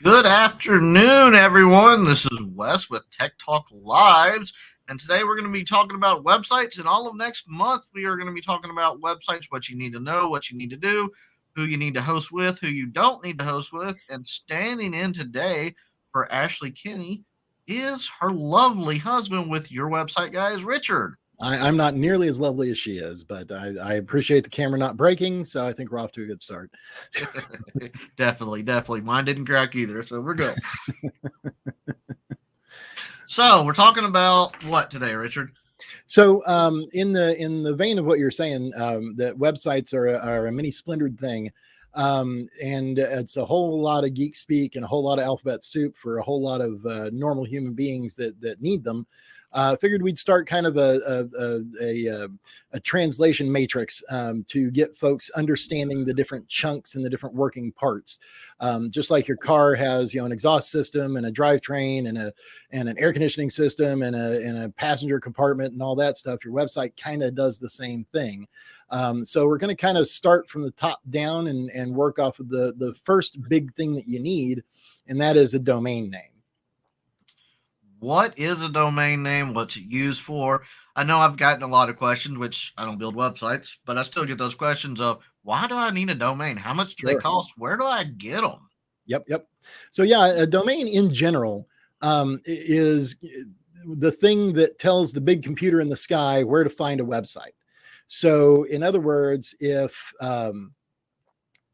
Good afternoon, everyone. This is Wes with Tech Talk Lives, and today we're going to be talking about websites. And all of next month, we are going to be talking about websites, what you need to know, what you need to do, who you need to host with, who you don't need to host with. And standing in today for Ashley Kinney is her lovely husband with Your Website Guys, Richard. I'm not nearly as lovely as she is, but I appreciate the camera not breaking, so I think we're off to a good start. Definitely. Mine didn't crack either, so we're good. So we're talking about what today, Richard? So in the vein of what you're saying, that websites are a mini splintered thing, and it's a whole lot of geek speak and a whole lot of alphabet soup for a whole lot of normal human beings that need them. Figured we'd start kind of a translation matrix to get folks understanding the different chunks and the different working parts. Just like your car has, an exhaust system and a drivetrain and an air conditioning system and a passenger compartment and all that stuff, your website kind of does the same thing. So we're going to kind of start from the top down and work off of the first big thing that you need, and that is a domain name. What is a domain name? What's it used for? I know I've gotten a lot of questions, which I don't build websites, but I still get those questions of why do I need a domain? How much do they cost? Where do I get them? Yep. So yeah, a domain in general is the thing that tells the big computer in the sky where to find a website. So in other words, if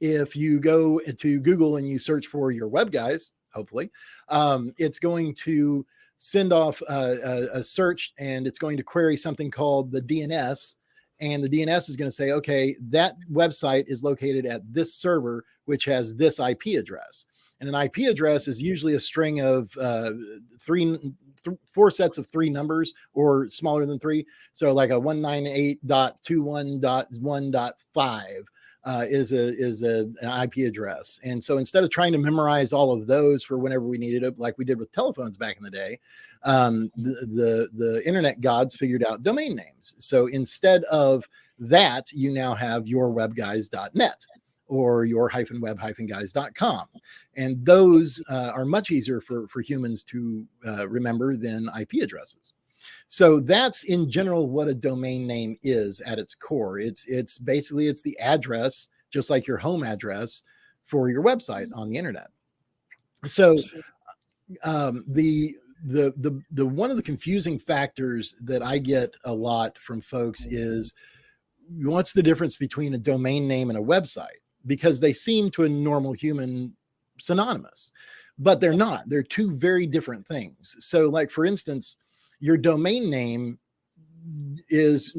you go to Google and you search for Your Web Guys, hopefully, it's going to send off a search, and it's going to query something called the DNS. And the DNS is going to say, okay, that website is located at this server, which has this IP address. And an IP address is usually a string of four sets of three numbers or smaller than three. So like a 198.21.1.5 is an IP address. And so instead of trying to memorize all of those for whenever we needed it, like we did with telephones back in the day, the internet gods figured out domain names. So instead of that, you now have yourwebguys.net or your-web-guys.com. And those are much easier for humans to remember than IP addresses. So that's in general what a domain name is at its core. It's basically the address, just like your home address for your website on the internet. So the one of the confusing factors that I get a lot from folks is, what's the difference between a domain name and a website? Because they seem to a normal human synonymous, but they're not. They're two very different things. So like, for instance, your domain name is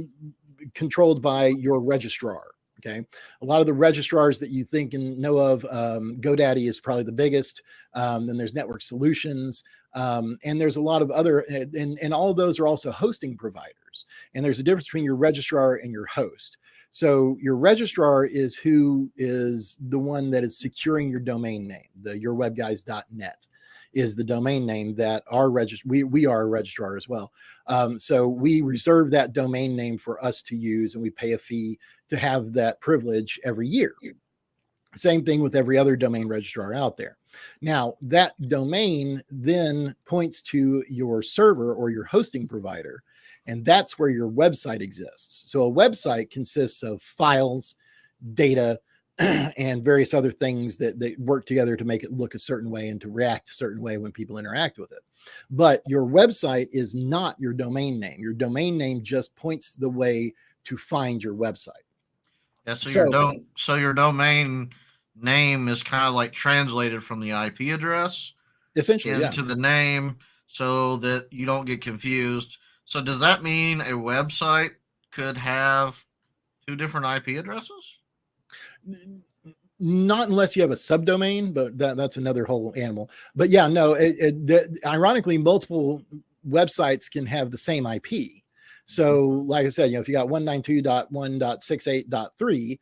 controlled by your registrar. Okay. A lot of the registrars that you think and know of, GoDaddy is probably the biggest. Then there's Network Solutions. And there's a lot of other, and all of those are also hosting providers. And there's a difference between your registrar and your host. So your registrar is who is the one that is securing your domain name. The yourwebguys.net is the domain name that our we are a registrar as well. So we reserve that domain name for us to use, and we pay a fee to have that privilege every year. Same thing with every other domain registrar out there. Now, that domain then points to your server or your hosting provider, and that's where your website exists. So a website consists of files, data, and various other things that work together to make it look a certain way and to react a certain way when people interact with it. But your website is not your domain name. Your domain name just points the way to find your website. Yeah, so your domain name is kind of like translated from the IP address essentially into the name so that you don't get confused. So does that mean a website could have two different IP addresses? Not unless you have a subdomain, but that's another whole animal. But yeah, no, ironically, multiple websites can have the same IP. So like I said, if you got 192.1.68.3,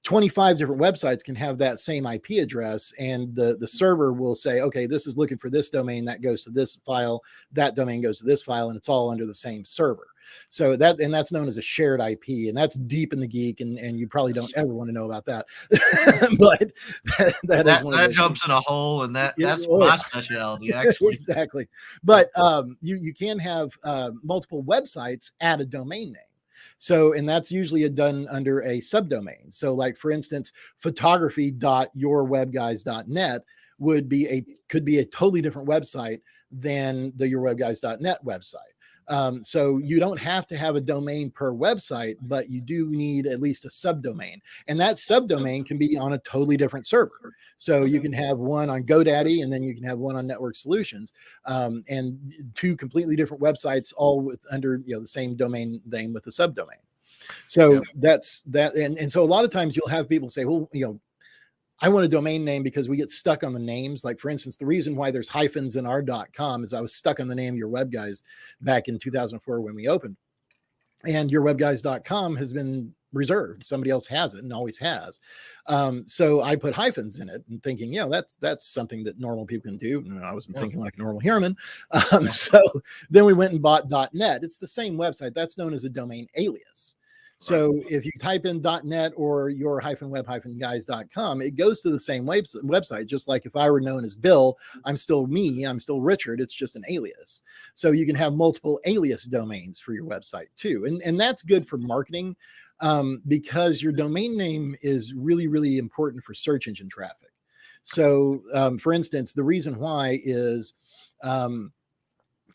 25 different websites can have that same IP address, and the server will say, okay, this is looking for this domain, that goes to this file, that domain goes to this file, and it's all under the same server. So that's known as a shared IP, and that's deep in the geek, and you probably don't ever want to know about that. But that jumps in a hole, and that's my specialty, actually. Exactly. But you can have multiple websites add a domain name. So, and that's usually done under a subdomain. So like, for instance, photography.yourwebguys.net could be a totally different website than the yourwebguys.net website. So you don't have to have a domain per website, but you do need at least a subdomain, and that subdomain can be on a totally different server. So you can have one on GoDaddy, and then you can have one on Network Solutions, and two completely different websites, all with under the same domain name with a subdomain. So that's that. And so a lot of times you'll have people say, well, I want a domain name because we get stuck on the names. Like, for instance, the reason why there's hyphens in our .com is I was stuck on the name Your Web Guys back in 2004 when we opened. And yourwebguys.com has been reserved. Somebody else has it and always has. So I put hyphens in it and thinking, that's something that normal people can do. And I wasn't thinking like a normal human. So then we went and bought .net. It's the same website. That's known as a domain alias. So if you type in .net or your-web-guys.com, it goes to the same website. Just like if I were known as Bill, I'm still me, I'm still Richard. It's just an alias. So you can have multiple alias domains for your website too. And that's good for marketing because your domain name is really, really important for search engine traffic. So for instance, the reason why is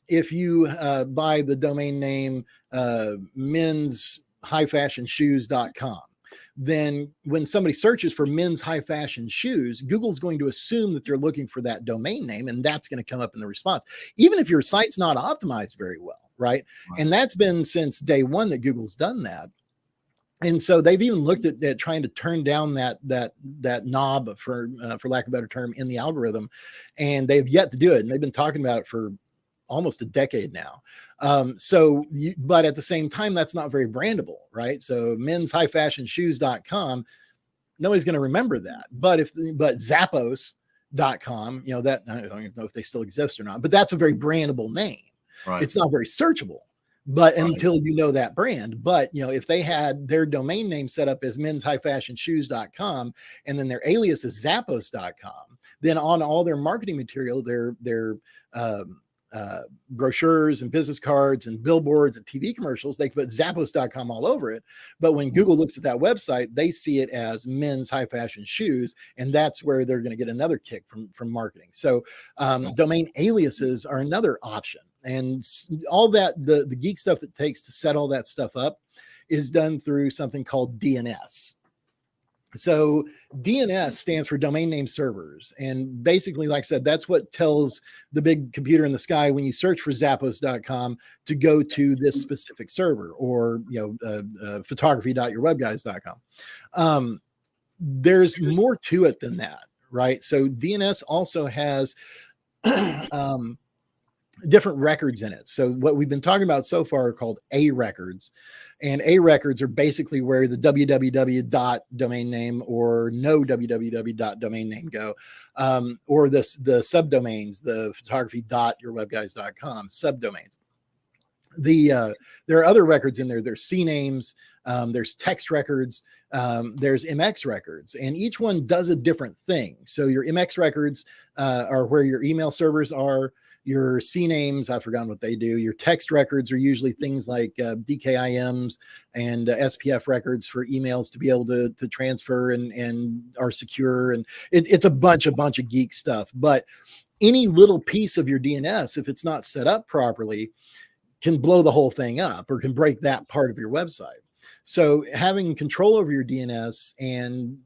if you buy the domain name men's-highfashionshoes.com, then when somebody searches for men's high fashion shoes, Google's going to assume that they're looking for that domain name, and that's going to come up in the response, even if your site's not optimized very well, right? And that's been since day one that Google's done that. And so they've even looked at trying to turn down that knob, for lack of a better term, in the algorithm, and they've yet to do it. And they've been talking about it for almost a decade now. But at the same time, that's not very brandable, right? So men's-highfashionshoes.com, nobody's going to remember that. But Zappos.com, that I don't even know if they still exist or not, but that's a very brandable name. Right. It's not very searchable, but until you know that brand. But if they had their domain name set up as men's-highfashionshoes.com and then their alias is Zappos.com, then on all their marketing material, their brochures and business cards and billboards and TV commercials, they put Zappos.com all over it. But when Google looks at that website, they see it as men's high fashion shoes, and that's where they're going to get another kick from marketing. So domain aliases are another option, and all that the geek stuff that takes to set all that stuff up is done through something called DNS. So DNS stands for domain name servers. And basically, like I said, that's what tells the big computer in the sky when you search for Zappos.com to go to this specific server, or, photography.yourwebguys.com. There's more to it than that, right? So DNS also has different records in it. So what we've been talking about so far are called A records. And A records are basically where the www domain name or no www domain name go, or the subdomains, the photography.yourwebguys.com subdomains. There are other records in there. There's C names, there's text records, there's MX records, and each one does a different thing. So your MX records are where your email servers are. Your C names, I've forgotten what they do. Your text records are usually things like DKIMs and SPF records for emails to be able to transfer and are secure. And it's a bunch of geek stuff. But any little piece of your DNS, if it's not set up properly, can blow the whole thing up or can break that part of your website. So having control over your DNS and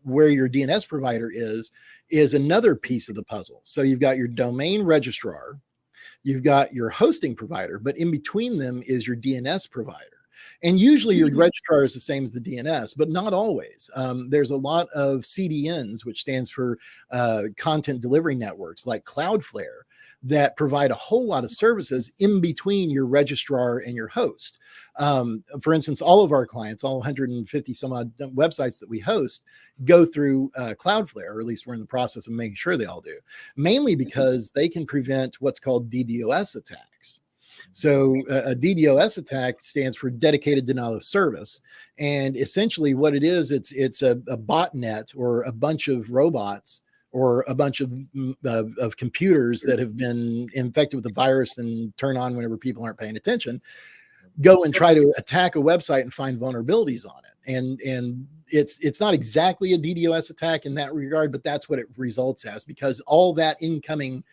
where your DNS provider is another piece of the puzzle. So you've got your domain registrar, you've got your hosting provider, but in between them is your DNS provider. And usually your registrar is the same as the DNS, but not always. There's a lot of CDNs, which stands for content delivery networks, like Cloudflare, that provide a whole lot of services in between your registrar and your host. For instance, all of our clients, all 150 some odd websites that we host, go through Cloudflare, or at least we're in the process of making sure they all do, mainly because they can prevent what's called DDoS attacks. So a DDoS attack stands for dedicated denial of service. And essentially what it is, it's a botnet, or a bunch of robots, or a bunch of computers that have been infected with the virus and turn on whenever people aren't paying attention, go and try to attack a website and find vulnerabilities on it. And it's not exactly a DDoS attack in that regard, but that's what it results as, because all that incoming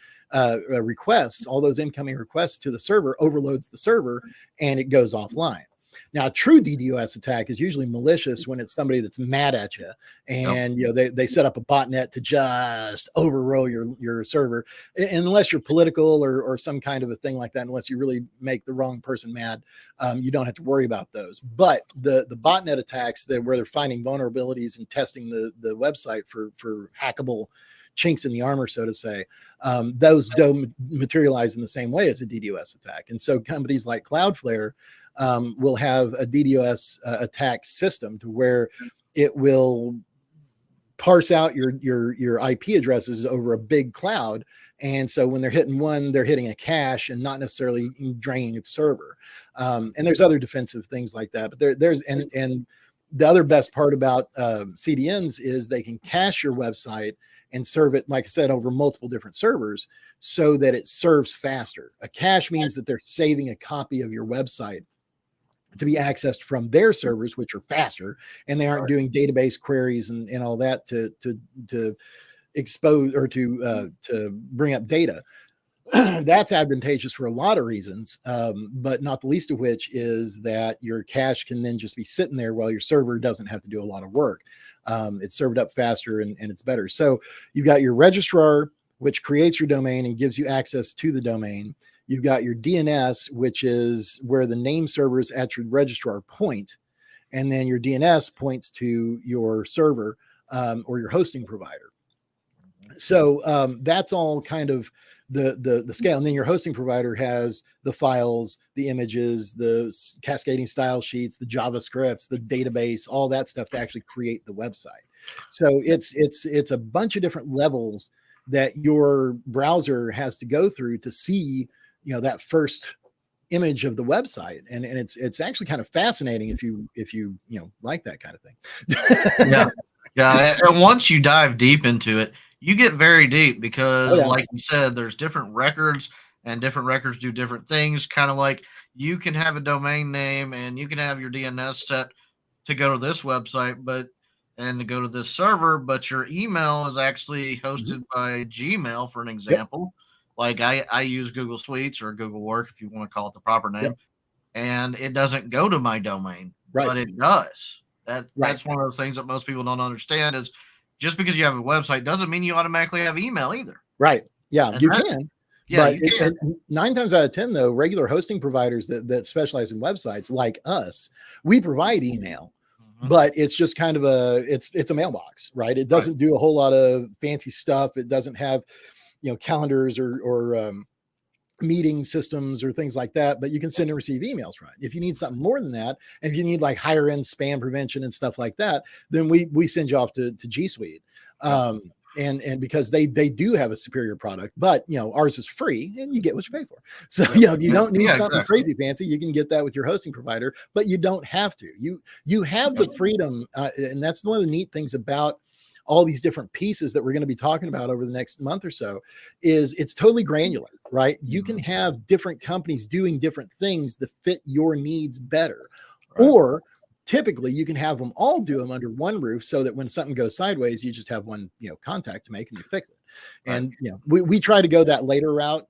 requests, all those incoming requests to the server overloads the server and it goes offline. Now, a true DDoS attack is usually malicious when it's somebody that's mad at you, and they set up a botnet to just overroll your server. Unless you're political or some kind of a thing like that, unless you really make the wrong person mad, you don't have to worry about those. But the botnet attacks where they're finding vulnerabilities and testing the website for hackable chinks in the armor, so to say, those don't materialize in the same way as a DDoS attack. And so companies like Cloudflare will have a DDoS attack system to where it will parse out your IP addresses over a big cloud. And so when they're hitting one, they're hitting a cache and not necessarily draining its server. And there's other defensive things like that. But there's the other best part about CDNs is they can cache your website and serve it, like I said, over multiple different servers so that it serves faster. A cache means that they're saving a copy of your website to be accessed from their servers, which are faster, and they aren't doing database queries and all that to expose or to bring up data. That's advantageous for a lot of reasons, but not the least of which is that your cache can then just be sitting there while your server doesn't have to do a lot of work. It's served up faster and it's better. So you've got your registrar, which creates your domain and gives you access to the domain. You've got your DNS, which is where the name servers at your registrar point. And then your DNS points to your server or your hosting provider. So that's all kind of the scale. And then your hosting provider has the files, the images, the cascading style sheets, the JavaScripts, the database, all that stuff to actually create the website. So it's a bunch of different levels that your browser has to go through to see, that first image of the website. And it's actually kind of fascinating if you like that kind of thing. Yeah. And once you dive deep into it, you get very deep because like you said, there's different records and different records do different things. Kind of like you can have a domain name and you can have your DNS set to go to this website, and to go to this server, but your email is actually hosted by Gmail, for an example. Like I use Google Suites or Google Work, if you want to call it the proper name, and it doesn't go to my domain, but it does. That's one of those things that most people don't understand is just because you have a website doesn't mean you automatically have email either. Right. Yeah, you can. Yeah, but you can. 9 times out of 10, though, regular hosting providers that specialize in websites like us, we provide email. But it's just kind of it's a mailbox, right? It doesn't do a whole lot of fancy stuff. It doesn't have, calendars or meeting systems or things like that, but you can send and receive emails, right? If you need something more than that, and if you need like higher end spam prevention and stuff like that, then we send you off to G Suite. And because they do have a superior product, but ours is free and you get what you pay for. So if you don't need something crazy fancy, you can get that with your hosting provider, but you don't have to. You have the freedom, and that's one of the neat things about all these different pieces that we're going to be talking about over the next month or so. Is it's totally granular, right? You can have different companies doing different things that fit your needs better, or typically you can have them all do them under one roof so that when something goes sideways, you just have one, contact to make and you fix it. And, we try to go that latter route,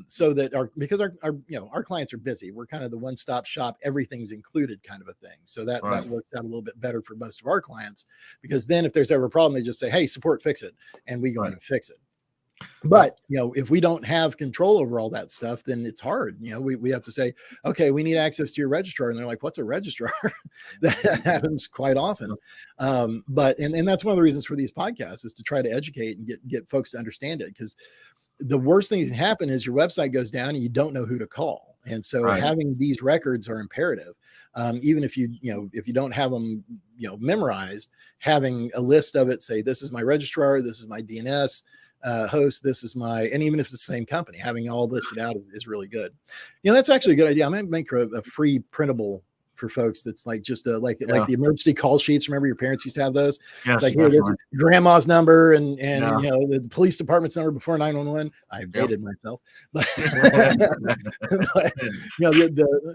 so that because our clients are busy. We're kind of the one-stop shop, everything's included kind of a thing. So that works out a little bit better for most of our clients, because then if there's ever a problem, they just say, hey, support, fix it. And we go in and fix it. But, if we don't have control over all that stuff, then it's hard. We have to say, okay, we need access to your registrar. And they're like, what's a registrar? That happens quite often. But that's one of the reasons for these podcasts is to try to educate and get folks to understand it. Because the worst thing that can happen is your website goes down and you don't know who to call. And so having these records are imperative. Even if you don't have them, memorized, having a list of it, say, this is my registrar, this is my DNS host, this is and even if it's the same company, having all listed out is really good. That's actually a good idea. I might make a free printable for folks. That's like just like the emergency call sheets. Remember your parents used to have those? Yes, it's like, here, this grandma's number and the police department's number before 911. I've dated myself, but,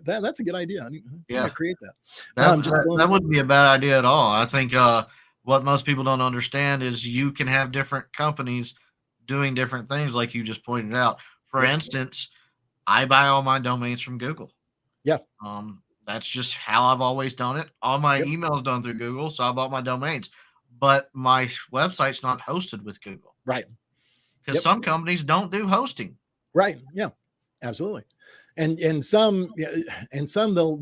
that's a good idea. I'm gonna create that. That wouldn't be a bad idea at all. I think what most people don't understand is you can have different companies doing different things, like you just pointed out. For instance, I buy all my domains from Google. Yeah. That's just how I've always done it. All my emails done through Google, so I bought my domains. But my website's not hosted with Google. Right. Because some companies don't do hosting. Right. Yeah. Absolutely. And some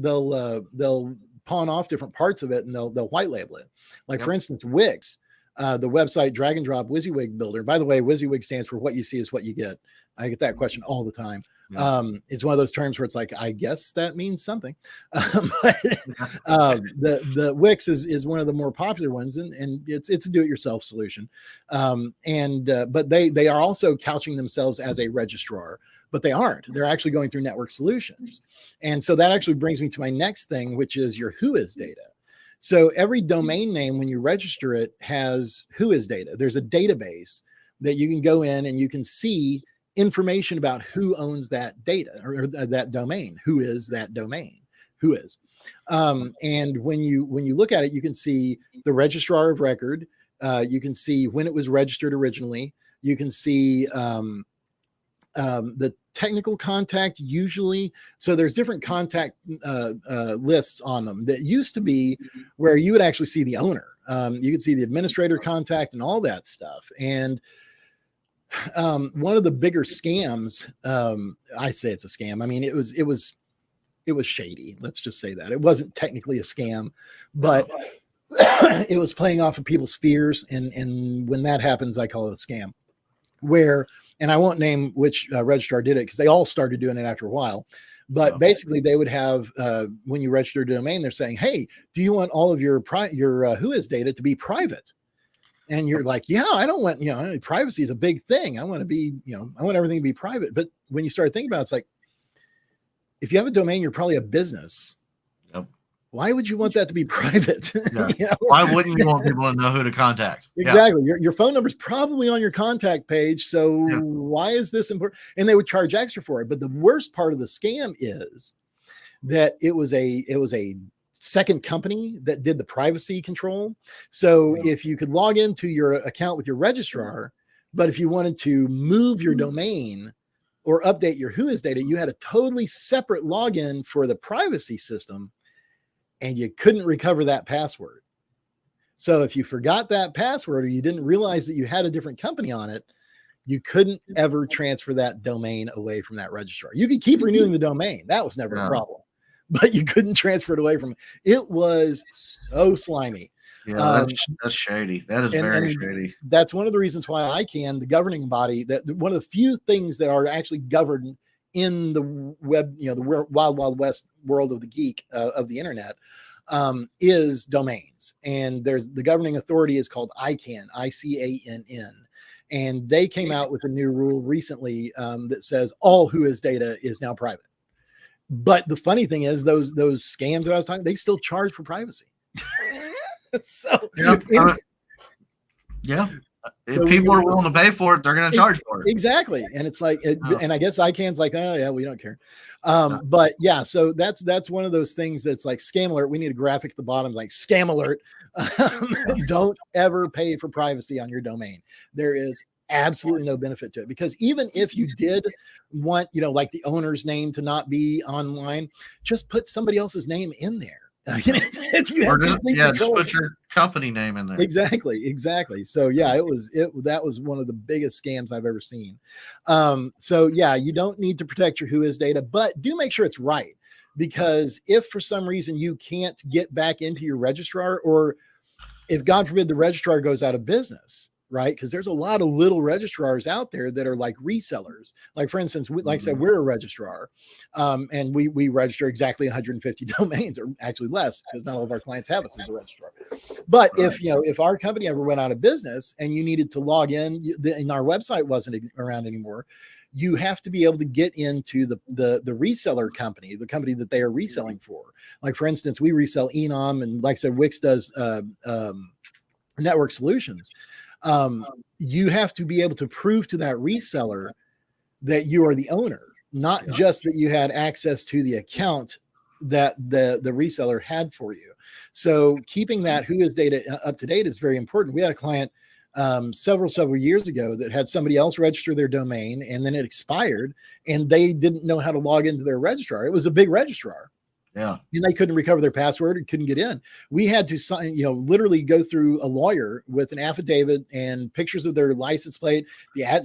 they'll pawn off different parts of it and they'll white label it. Like for instance, Wix. The website Drag and Drop WYSIWYG Builder. By the way, WYSIWYG stands for what you see is what you get. I get that question all the time. It's one of those terms where it's like, I guess that means something. The Wix is one of the more popular ones, and it's a do-it-yourself solution. But they are also couching themselves as a registrar, but they aren't. They're actually going through Network Solutions. And so that actually brings me to my next thing, which is your WHOIS data. So every domain name, when you register it, has WHOIS data. There's a database that you can go in and you can see information about who owns that data or that domain. Who is that domain? WHOIS. And when you look at it, you can see the registrar of record. You can see when it was registered originally. You can see the technical contact usually. So there's different contact lists on them that used to be where you would actually see the owner. You could see the administrator contact and all that stuff. And one of the bigger scams, I say it's a scam. I mean, it was shady. Let's just say that. It wasn't technically a scam, but it was playing off of people's fears. And when that happens, I call it a scam. And I won't name which registrar did it because they all started doing it after a while. But basically, they would have, when you register a domain, they're saying, hey, do you want all of your WHOIS data to be private? And you're like, yeah, I don't want, privacy is a big thing. I want to be, I want everything to be private. But when you start thinking about it, it's like, if you have a domain, you're probably a business. Yep. Why would you want that to be private? Yeah. Why wouldn't you want people to know who to contact? Exactly. Your phone number is probably on your contact page. So why is this important? And they would charge extra for it. But the worst part of the scam is that it was a second company that did the privacy control. So if you could log into your account with your registrar, but if you wanted to move your domain or update your WHOIS data, you had a totally separate login for the privacy system. And you couldn't recover that password. So if you forgot that password or you didn't realize that you had a different company on it, you couldn't ever transfer that domain away from that registrar. You could keep renewing the domain. That was never a problem. But you couldn't transfer it away from it. It was so slimy. Yeah, that's shady. That is very shady. That's one of the reasons why ICANN, the governing body, that one of the few things that are actually governed in the web, the wild, wild west world of the geek of the internet, is domains. And there's the governing authority is called ICANN, ICANN. And they came out with a new rule recently that says all WHOIS data is now private. But the funny thing is those scams that I was talking, they still charge for privacy. So if people are willing to pay for it, they're going to charge for it. Exactly. And it's like, and I guess ICANN's like, oh yeah, we don't care. But yeah, so that's one of those things that's like scam alert. We need a graphic at the bottom, like scam alert. Don't ever pay for privacy on your domain. There is absolutely no benefit to it, because even if you did want, like the owner's name to not be online, just put somebody else's name in there. You Or have just, complete yeah, just control. put your company name in there. Exactly. So yeah, that was one of the biggest scams I've ever seen. So yeah, you don't need to protect your who is data, but do make sure it's right. Because if for some reason you can't get back into your registrar, or if God forbid the registrar goes out of business, right? Because there's a lot of little registrars out there that are like resellers. Like for instance, like I said, we're a registrar, and we register exactly 150 domains, or actually less, because not all of our clients have us as a registrar. But if our company ever went out of business and you needed to log in, and our website wasn't around anymore, you have to be able to get into the reseller company, the company that they are reselling for. Like for instance, we resell Enom, and like I said, Wix does network solutions. You have to be able to prove to that reseller that you are the owner, not just that you had access to the account that the reseller had for you. So keeping that who is data up to date is very important. We had a client several years ago that had somebody else register their domain, and then it expired, and they didn't know how to log into their registrar. It was a big registrar. Yeah. And they couldn't recover their password and couldn't get in. We had to sign, literally go through a lawyer with an affidavit and pictures of their license plate, their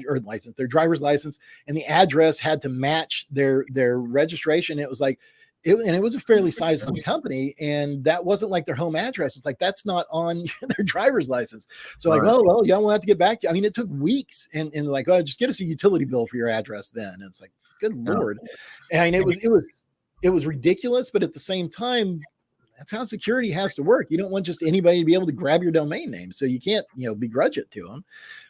driver's license, and the address had to match their registration. It was like, it was a fairly sizable company, and that wasn't like their home address. It's like, that's not on their driver's license. So like, well, yeah, we'll have to get back to you. I mean, it took weeks, and like, oh, just get us a utility bill for your address then. And it's like, good Lord. And it was ridiculous, but at the same time, that's how security has to work. You don't want just anybody to be able to grab your domain name, so you can't, begrudge it to them.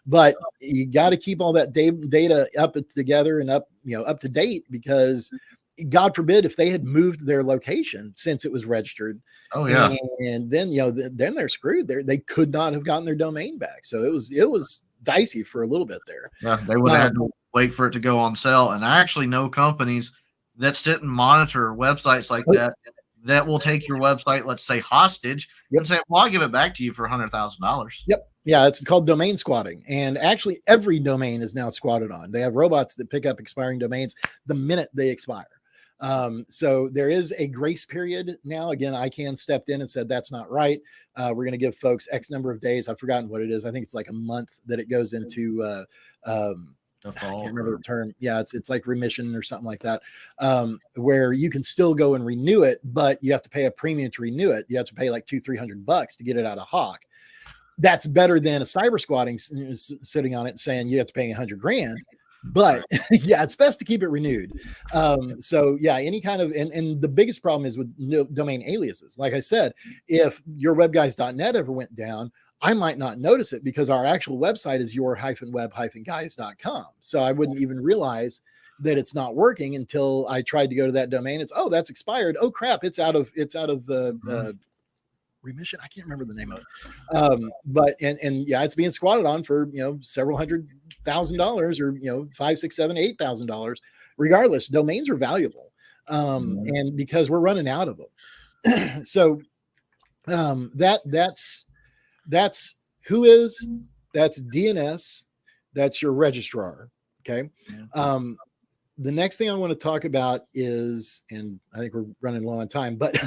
But you got to keep all that data up together and up to date, because God forbid if they had moved their location since it was registered. Oh yeah. And then then they're screwed. They could not have gotten their domain back. So it was dicey for a little bit there. Yeah, they would have had to wait for it to go on sale. And I actually know companies that sit and monitor websites like that will take your website, let's say, hostage, and say, well, I'll give it back to you for $100,000. Yep. Yeah, it's called domain squatting. And actually every domain is now squatted on. They have robots that pick up expiring domains the minute they expire. So there is a grace period now. Again, ICANN stepped in and said that's not right. We're going to give folks X number of days. I've forgotten what it is. I think it's like a month that it goes into default. I can't remember the term. Yeah, it's like remission or something like that, where you can still go and renew it, but you have to pay a premium to renew it. You have to pay like $200-300 to get it out of Hawk. That's better than a cyber squatting sitting on it and saying you have to pay $100,000. But yeah, it's best to keep it renewed. So yeah, any kind of, and the biggest problem is with domain aliases. Like I said, if your webguys.net ever went down, I might not notice it because our actual website is your-web-guys.com. So I wouldn't even realize that it's not working until I tried to go to that domain. It's, oh, that's expired. Oh crap. It's out of remission. I can't remember the name of it. But yeah, it's being squatted on for, several $100,000 or, $5,000, $6,000, $7,000, $8,000. Regardless, domains are valuable. And because we're running out of them. So that's who is, that's DNS, that's your registrar. Okay. The next thing I want to talk about is, and I think we're running low on time, but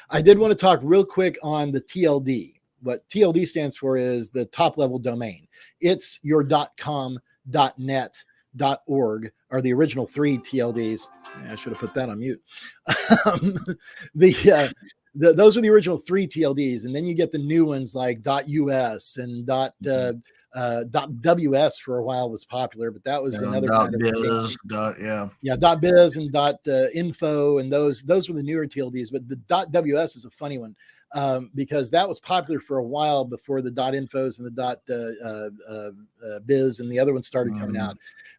I did want to talk real quick on the TLD. What TLD stands for is the top level domain. It's your .com, .net, .org are the original 3 TLDs. I should have put that on mute. Those are the original 3 TLDs, and then you get the new ones like .us and .ws for a while was popular, but that was another kind .biz, of .biz and .info, and those were the newer TLDs. But the .ws is a funny one because that was popular for a while before the .infos and the .biz and the other ones started coming out.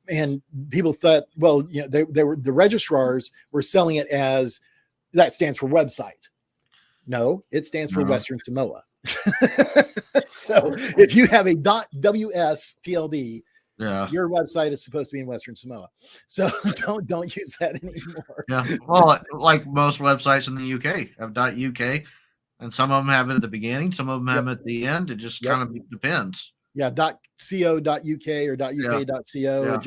And people thought, well, they were, the registrars were selling it as that stands for website. No, it stands for Western Samoa. So if you have a .ws TLD, your website is supposed to be in Western Samoa. So don't use that anymore. Yeah. Well, like most websites in the UK have .uk, and some of them have it at the beginning, some of them have it at the end. It just kind of depends. Yeah, .co.uk or .uk.co.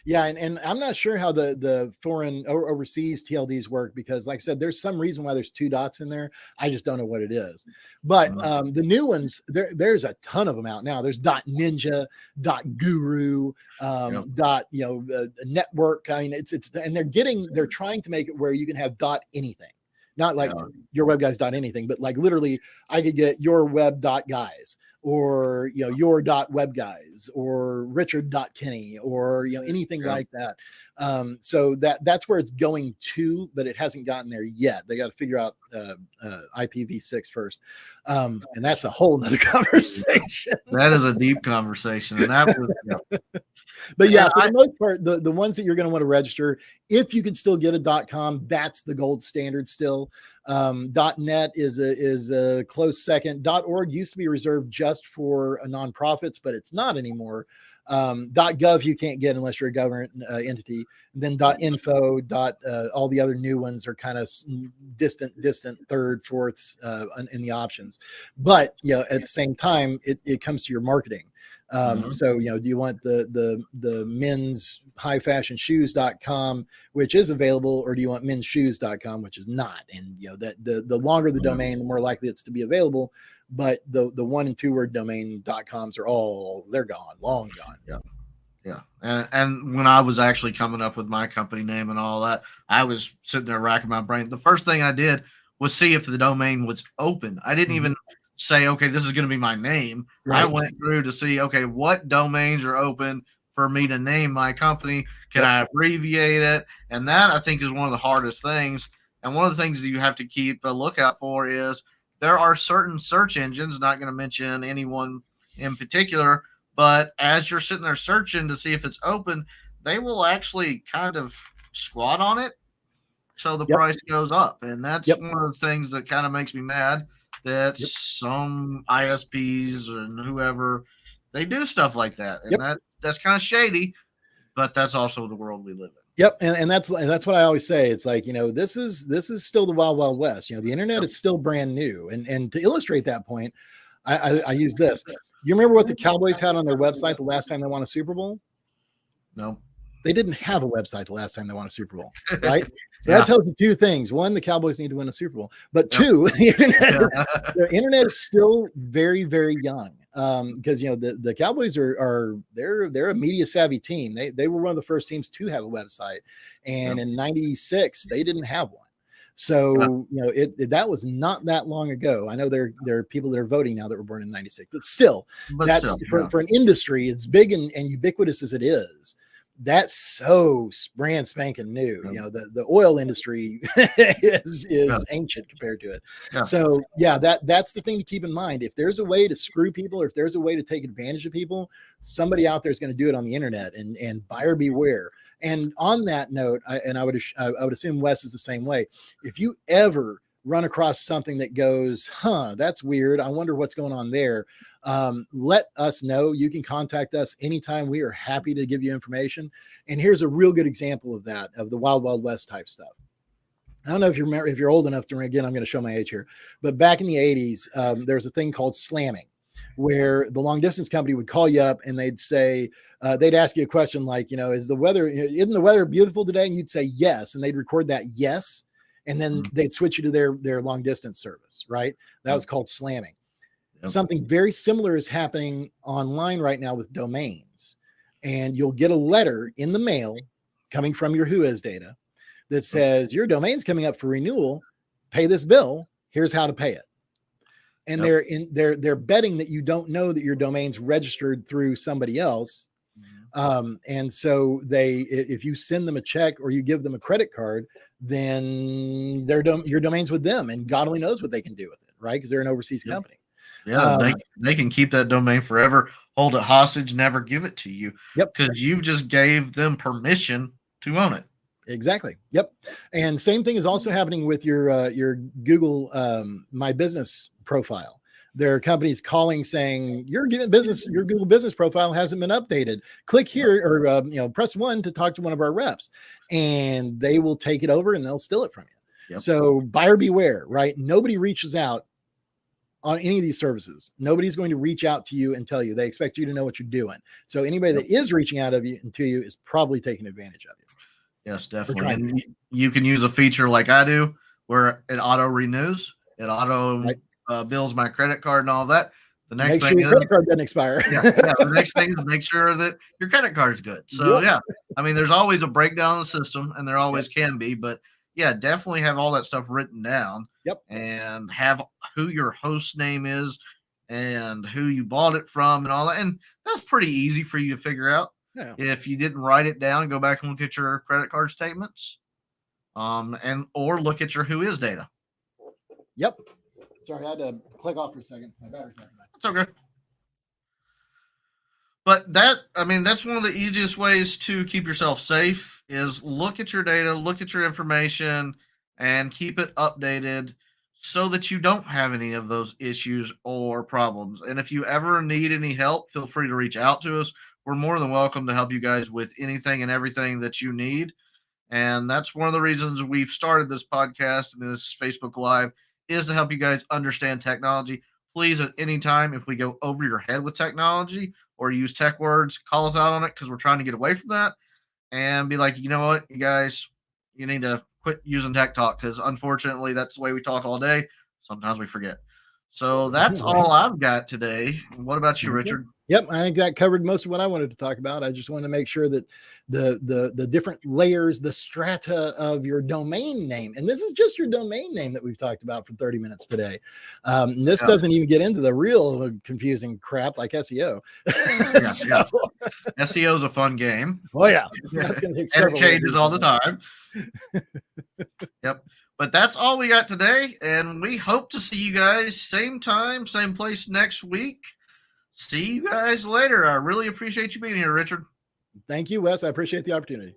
Yeah, and I'm not sure how the foreign or overseas TLDs work, because, like I said, there's some reason why there's two dots in there. I just don't know what it is. But the new ones, there's a ton of them out now. There's .ninja, .guru, network. I mean, it's and they're trying to make it where you can have .anything. Not like your web guys .anything, but like literally I could get your web .guys, or your .web guys, or Richard.Kenny, or anything like that. So that's where it's going to, but it hasn't gotten there yet. They got to figure out IPv6 first, and that's a whole nother conversation. That is a deep conversation, and that was But yeah, for the most part, the ones that you're going to want to register, if you can still get a .com, that's the gold standard still. .net is a close second. .org used to be reserved just for nonprofits, but it's not anymore. .gov you can't get unless you're a government entity. And then .info, all the other new ones are kind of distant third, fourths in the options. But at the same time, it comes to your marketing. So do you want the men's high fashion shoes.com, which is available, or do you want mensshoes.com, which is not? And that the longer the domain, the more likely it's to be available. But the 1 and 2 word domain.coms are they're gone, long gone. Yeah. And when I was actually coming up with my company name and all that, I was sitting there racking my brain. The first thing I did was see if the domain was open. I didn't even say, okay, this is going to be my name. Right. I went through to see, okay, what domains are open for me to name my company? Can I abbreviate it? And that, I think, is one of the hardest things. And one of the things that you have to keep a lookout for is there are certain search engines, not going to mention anyone in particular, but as you're sitting there searching to see if it's open, they will actually kind of squat on it, so the price goes up. And that's one of the things that kind of makes me mad, that some ISPs and whoever, they do stuff like that. And that's kind of shady, but that's also the world we live in. Yep. And that's what I always say. It's like, this is still the wild, wild west. The internet is still brand new. And to illustrate that point, I use this. You remember what the Cowboys had on their website the last time they won a Super Bowl? No. They didn't have a website the last time they won a Super Bowl, right? So that tells you two things. One, the Cowboys need to win a Super Bowl. But two, the internet is still very, very young. Because the Cowboys they're a media savvy team. They were one of the first teams to have a website, and in '96 they didn't have one. So that was not that long ago. I know there are people that are voting now that were born in '96, but still, for an industry as big and ubiquitous as it is, that's so brand spanking new. The oil industry is ancient compared to it. So that's the thing to keep in mind. If there's a way to screw people, or if there's a way to take advantage of people, somebody out there is going to do it on the internet, and buyer beware. And on that note, I would assume Wes is the same way. If you ever run across something that goes, that's weird, I wonder what's going on there, let us know. You can contact us anytime. We are happy to give you information. And here's a real good example of that, of the Wild Wild West type stuff. I don't know if you remember, if you're old enough to, again, I'm going to show my age here, but back in the 80s, there was a thing called slamming, where the long distance company would call you up and they'd say, they'd ask you a question like, isn't the weather beautiful today? And you'd say yes. And they'd record that yes. And then they'd switch you to their long distance service, right? That was called slamming. Something very similar is happening online right now with domains. And you'll get a letter in the mail coming from your Whois data that says your domain's coming up for renewal. Pay this bill. Here's how to pay it. And they're betting that you don't know that your domain's registered through somebody else. And so if you send them a check or you give them a credit card, then your domain's with them, and God only knows what they can do with it, right? Because they're an overseas company. Yeah, they can keep that domain forever, hold it hostage, never give it to you. Because you just gave them permission to own it. Exactly. Yep. And same thing is also happening with your Google My Business profile. There are companies calling saying your Google business profile hasn't been updated. Click here, or press 1 to talk to one of our reps, and they will take it over and they'll steal it from you. So buyer beware, right? Nobody reaches out on any of these services. Nobody's going to reach out to you and tell you. They expect you to know what you're doing. So anybody that is reaching out to you is probably taking advantage of you. Yes, definitely. And you can use a feature like I do where it auto renews, it auto bills my credit card and all that. The next thing your credit card doesn't expire. The next thing is make sure that your credit card's good. So I mean, there's always a breakdown of the system, and there always can be, but yeah, definitely have all that stuff written down. Yep. And have who your host name is and who you bought it from and all that. And that's pretty easy for you to figure out. Yeah. If you didn't write it down, go back and look at your credit card statements. Or look at your Whois data. Yep. Sorry, I had to click off for a second. My battery's not back. It's okay. But that's one of the easiest ways to keep yourself safe is look at your data, look at your information, and keep it updated so that you don't have any of those issues or problems. And if you ever need any help, feel free to reach out to us. We're more than welcome to help you guys with anything and everything that you need. And that's one of the reasons we've started this podcast and this Facebook Live is to help you guys understand technology. Please, at any time, if we go over your head with technology or use tech words, call us out on it because we're trying to get away from that and be like, you know what, you guys, you need to quit using tech talk because unfortunately that's the way we talk all day. Sometimes we forget. So that's all I've got today. What about you, Richard? Yep, I think that covered most of what I wanted to talk about. I just wanted to make sure that the different layers, the strata of your domain name, and this is just your domain name that we've talked about for 30 minutes today. This doesn't even get into the real confusing crap like SEO. SEO is a fun game. Oh yeah, that's going to take and it changes all the time. Yep. But that's all we got today, and we hope to see you guys same time, same place next week. See you guys later. I really appreciate you being here, Richard. Thank you, Wes. I appreciate the opportunity.